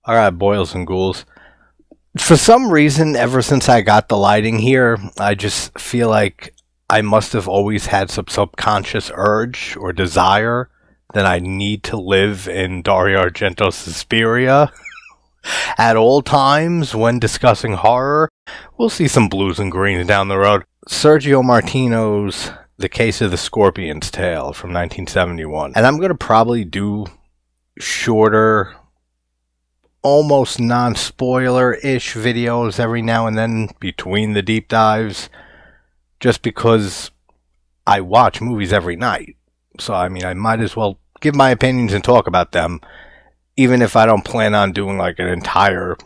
Alright, boils and ghouls. For some reason, ever since I got the lighting here, I just feel like I must have always had some subconscious urge or desire that I need to live in Dario Argento's Suspiria at all times when discussing horror. We'll see some blues and greens down the road. Sergio Martino's The Case of the Scorpion's Tale from 1971. And I'm going to probably do shorter, almost non-spoiler-ish videos every now and then between the deep dives, just because I watch movies every night. So, I mean, I might as well give my opinions and talk about them, even if I don't plan on doing like an entire,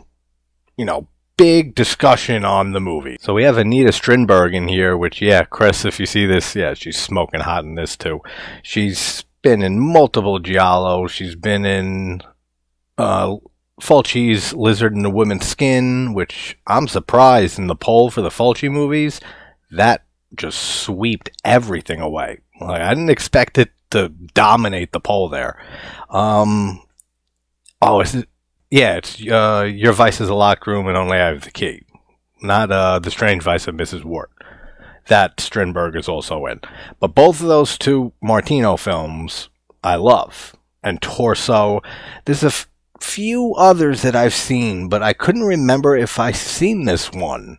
big discussion on the movie. So we have Anita Strindberg in here, which, yeah, Chris, if you see this, yeah, she's smoking hot in this too. She's been in multiple giallo. She's been in Fulci's Lizard in the Woman's Skin, which I'm surprised in the poll for the Fulci movies, that just sweeped everything away. Like, I didn't expect it to dominate the poll there. It's Your Vice is a Locked Room and Only I Have the Key. Not The Strange Vice of Mrs. Ward. That Strindberg is also in. But both of those two Martino films I love. And Torso. There's a few others that I've seen, but I couldn't remember if I've seen this one.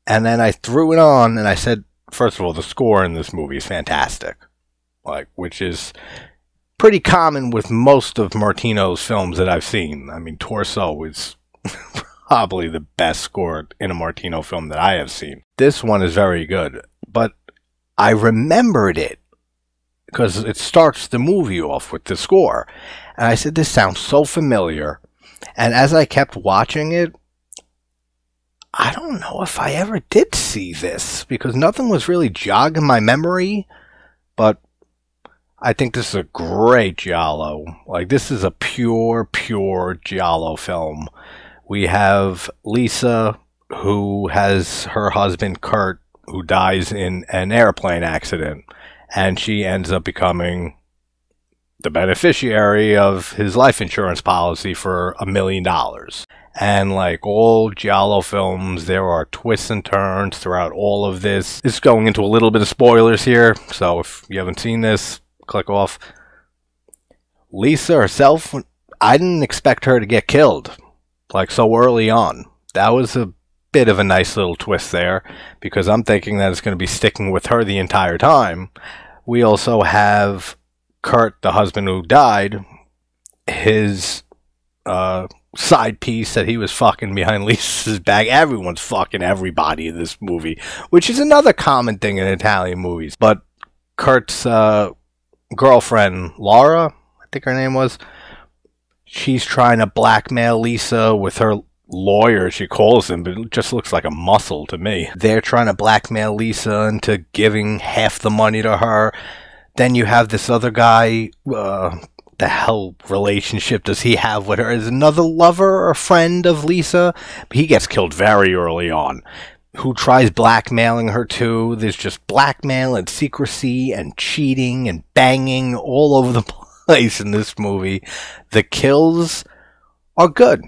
And then I threw it on and I said, first of all, the score in this movie is fantastic. Which is pretty common with most of Martino's films that I've seen. I mean, Torso is probably the best score in a Martino film that I have seen. This one is very good, but I remembered it because it starts the movie off with the score. And I said, this sounds so familiar. And as I kept watching it, I don't know if I ever did see this because nothing was really jogging my memory, but I think this is a great giallo. This is a pure giallo film. We have Lisa, who has her husband, Kurt, who dies in an airplane accident. And she ends up becoming the beneficiary of his life insurance policy for $1 million. And like all giallo films, there are twists and turns throughout all of this. This is going into a little bit of spoilers here, so if you haven't seen this, click off. Lisa herself, I didn't expect her to get killed so early on. That was a bit of a nice little twist there, because I'm thinking that it's going to be sticking with her the entire time. We also have Kurt, the husband who died, his side piece that he was fucking behind Lisa's back. Everyone's fucking everybody in this movie, which is another common thing in Italian movies. But Kurt's girlfriend, Laura, I think her name was, she's trying to blackmail Lisa with her lawyer, she calls him, but it just looks like a muscle to me. They're trying to blackmail Lisa into giving half the money to her. Then you have this other guy, the hell relationship does he have with her? Is another lover or friend of Lisa? He gets killed very early on. Who tries blackmailing her too. There's just blackmail and secrecy and cheating and banging all over the place in this movie. The kills are good.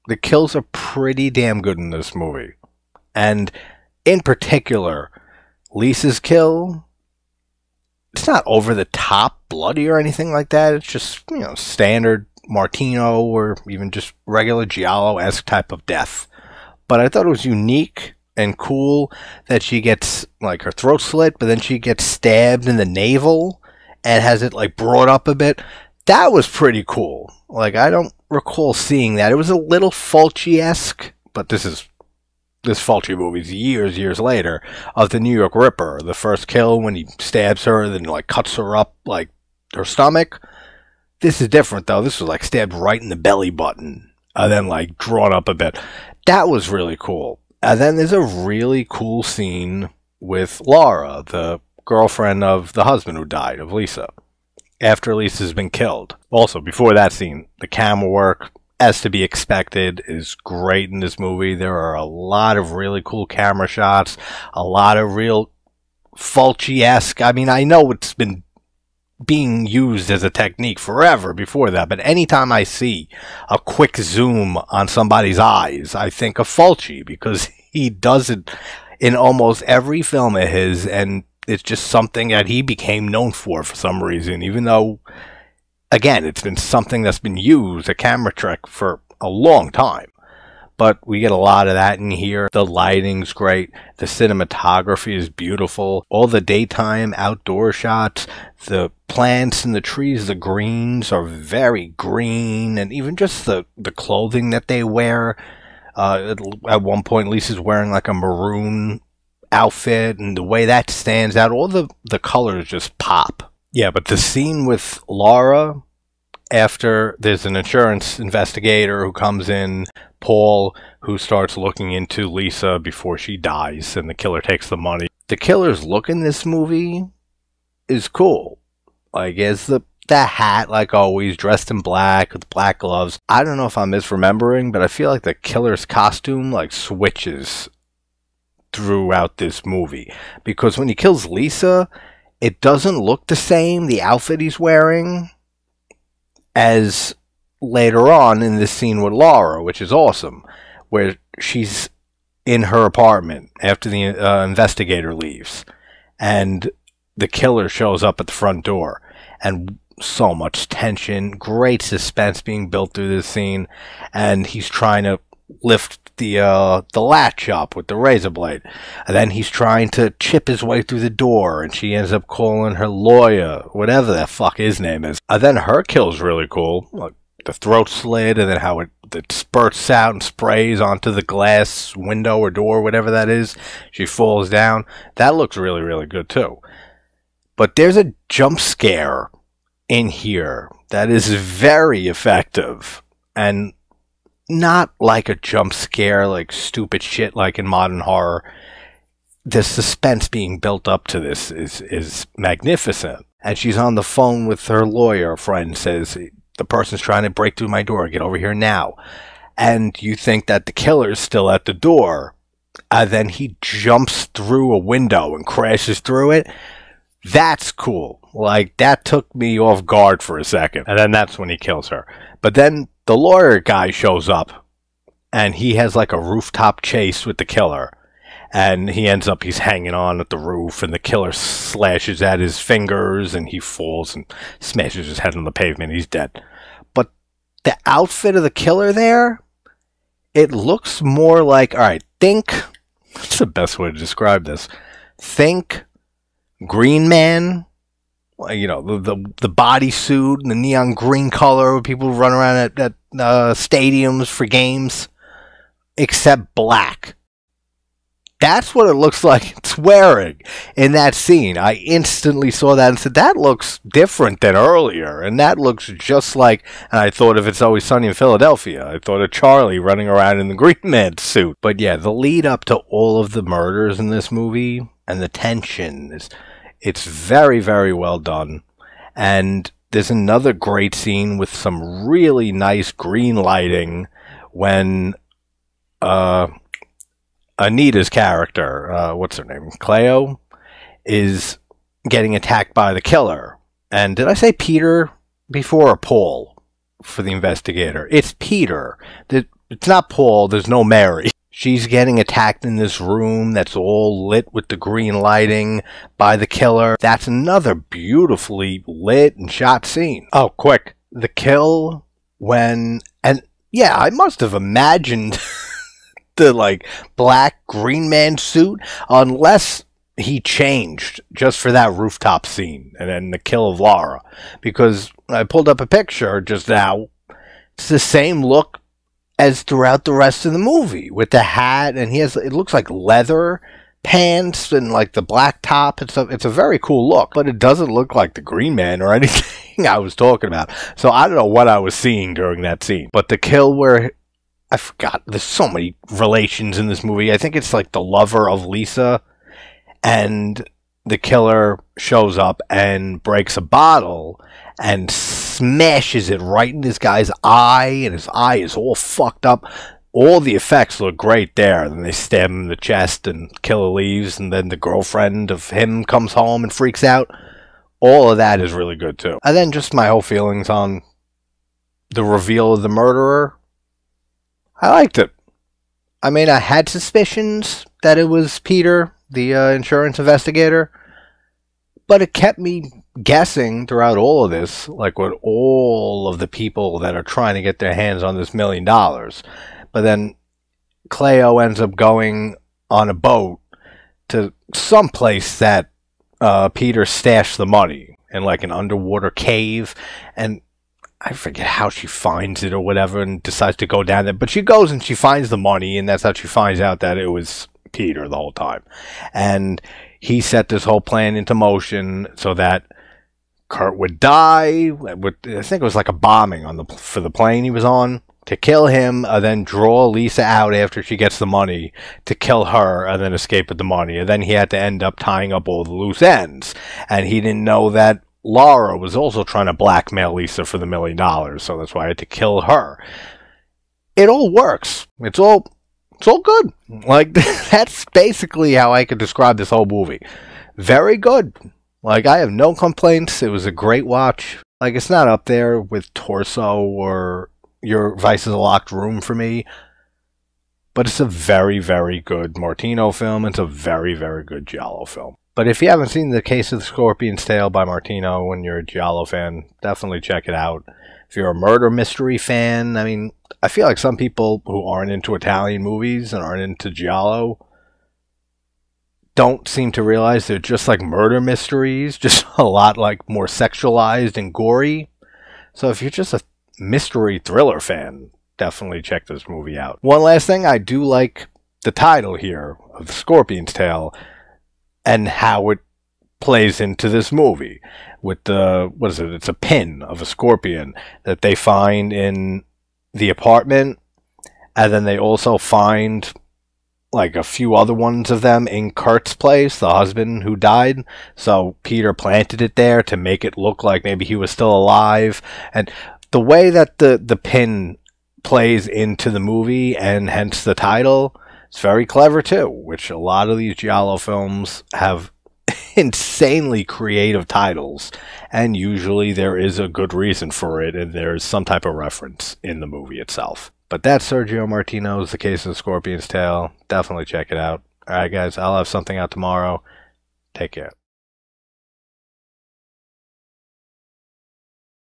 The kills are pretty damn good in this movie. And in particular, Lisa's kill, it's not over the top bloody or anything like that. It's just, standard Martino or even just regular giallo-esque type of death. But I thought it was unique and cool that she gets, her throat slit, but then she gets stabbed in the navel and has it, brought up a bit. That was pretty cool. I don't recall seeing that. It was a little Fulci-esque, but this Fulci movie's years later, of the New York Ripper. The first kill when he stabs her, then, cuts her up, her stomach. This is different, though. This was, stabbed right in the belly button, and then, drawn up a bit. That was really cool. And then there's a really cool scene with Laura, the girlfriend of the husband who died, of Lisa, after Lisa's been killed. Also, before that scene, the camera work, as to be expected, is great in this movie. There are a lot of really cool camera shots, a lot of real Fulci-esque. I mean, I know it's been being used as a technique forever before that, but anytime I see a quick zoom on somebody's eyes, I think of Fulci, because he does it in almost every film of his, and it's just something that he became known for some reason, even though, again, it's been something that's been used, a camera trick, for a long time. But we get a lot of that in here. The lighting's great. The cinematography is beautiful. All the daytime outdoor shots, the plants and the trees, the greens are very green. And even just the clothing that they wear. At one point, Lisa's wearing like a maroon outfit. And the way that stands out, all the colors just pop. Yeah, but the scene with Laura, after there's an insurance investigator who comes in, Paul, who starts looking into Lisa before she dies, and the killer takes the money. The killer's look in this movie is cool. Like, it's the hat, like always, dressed in black with black gloves. I don't know if I'm misremembering, but I feel like the killer's costume like switches throughout this movie, because when he kills Lisa, it doesn't look the same, the outfit he's wearing, as later on in this scene with Laura, which is awesome, where she's in her apartment after the investigator leaves, and the killer shows up at the front door, and so much tension, great suspense being built through this scene, and he's trying to lift the latch up with the razor blade, and then he's trying to chip his way through the door, and she ends up calling her lawyer, whatever the fuck his name is. And then her kill's really cool, like the throat slit, and then how it spurts out and sprays onto the glass window or door, whatever that is. She falls down. That looks really, really good too. But there's a jump scare in here that is very effective, and not like a jump scare, like stupid shit like in modern horror. The suspense being built up to this is magnificent. And she's on the phone with her lawyer friend, says, the person's trying to break through my door, get over here now. And you think that the killer's still at the door, and then he jumps through a window and crashes through it. That's cool. Like, that took me off guard for a second. And then that's when he kills her. But then the lawyer guy shows up, and he has like a rooftop chase with the killer. And he's hanging on at the roof, and the killer slashes at his fingers, and he falls and smashes his head on the pavement. He's dead. But the outfit of the killer there, it looks more like, alright, what's the best way to describe this? Think Green Man, you know, the bodysuit and the neon green color where people run around at stadiums for games, except black. That's what it looks like it's wearing in that scene. I instantly saw that and said, that looks different than earlier, and that looks just like, and I thought of It's Always Sunny in Philadelphia. I thought of Charlie running around in the Green Man suit. But yeah, the lead up to all of the murders in this movie and the tension, it's very, very well done. And there's another great scene with some really nice green lighting when Anita's character, what's her name, Cleo, is getting attacked by the killer. And did I say Peter before, or Paul for the investigator? It's Peter. It's not Paul. There's no Mary. She's getting attacked in this room that's all lit with the green lighting by the killer. That's another beautifully lit and shot scene. Oh, quick. The kill and yeah, I must have imagined the like black Green Man suit, unless he changed just for that rooftop scene and then the kill of Laura, because I pulled up a picture just now. It's the same look as throughout the rest of the movie, with the hat, and it looks like leather pants and like the black top. It's a very cool look, but it doesn't look like the Green Man or anything I was talking about. So I don't know what I was seeing during that scene. But the kill where, I forgot, there's so many relations in this movie. I think it's like the lover of Lisa, and the killer shows up and breaks a bottle and smashes it right in this guy's eye, and his eye is all fucked up. All the effects look great there. Then they stab him in the chest, and killer leaves, and then the girlfriend of him comes home and freaks out. All of that is really good too. And then just my whole feelings on the reveal of the murderer. I liked it. I mean, I had suspicions that it was Peter, the insurance investigator, but it kept me guessing throughout all of this, like with all of the people that are trying to get their hands on this $1 million. But then Cleo ends up going on a boat to some place that Peter stashed the money in, like an underwater cave, and I forget how she finds it or whatever and decides to go down there. But she goes and she finds the money, and that's how she finds out that it was Peter the whole time. And he set this whole plan into motion so that Kurt would die. I think it was like a bombing on for the plane he was on, to kill him, then draw Lisa out after she gets the money to kill her, and then escape with the money. And then he had to end up tying up all the loose ends. And he didn't know that Laura was also trying to blackmail Lisa for the $1 million, so that's why I had to kill her. It all works. It's all good. Like, that's basically how I could describe this whole movie. Very good. Like, I have no complaints. It was a great watch. Like, it's not up there with Torso or Your Vice is a Locked Room for me, but it's a very, very good Martino film. It's a very, very good giallo film. But if you haven't seen The Case of the Scorpion's Tail by Martino and you're a giallo fan, definitely check it out. If you're a murder mystery fan, I mean, I feel like some people who aren't into Italian movies and aren't into giallo don't seem to realize they're just like murder mysteries, just a lot like more sexualized and gory. So if you're just a mystery thriller fan, definitely check this movie out. One last thing, I do like the title here of The Scorpion's Tail and how it plays into this movie with the, what is it? It's a pin of a scorpion that they find in the apartment, and then they also find like a few other ones of them in Kurt's place, the husband who died. So Peter planted it there to make it look like maybe he was still alive. And the way that the pin plays into the movie, and hence the title, it's very clever too, which a lot of these giallo films have insanely creative titles, and usually there is a good reason for it, and there's some type of reference in the movie itself. But that's Sergio Martino's The Case of the Scorpion's Tail. Definitely check it out. Alright guys, I'll have something out tomorrow. Take care.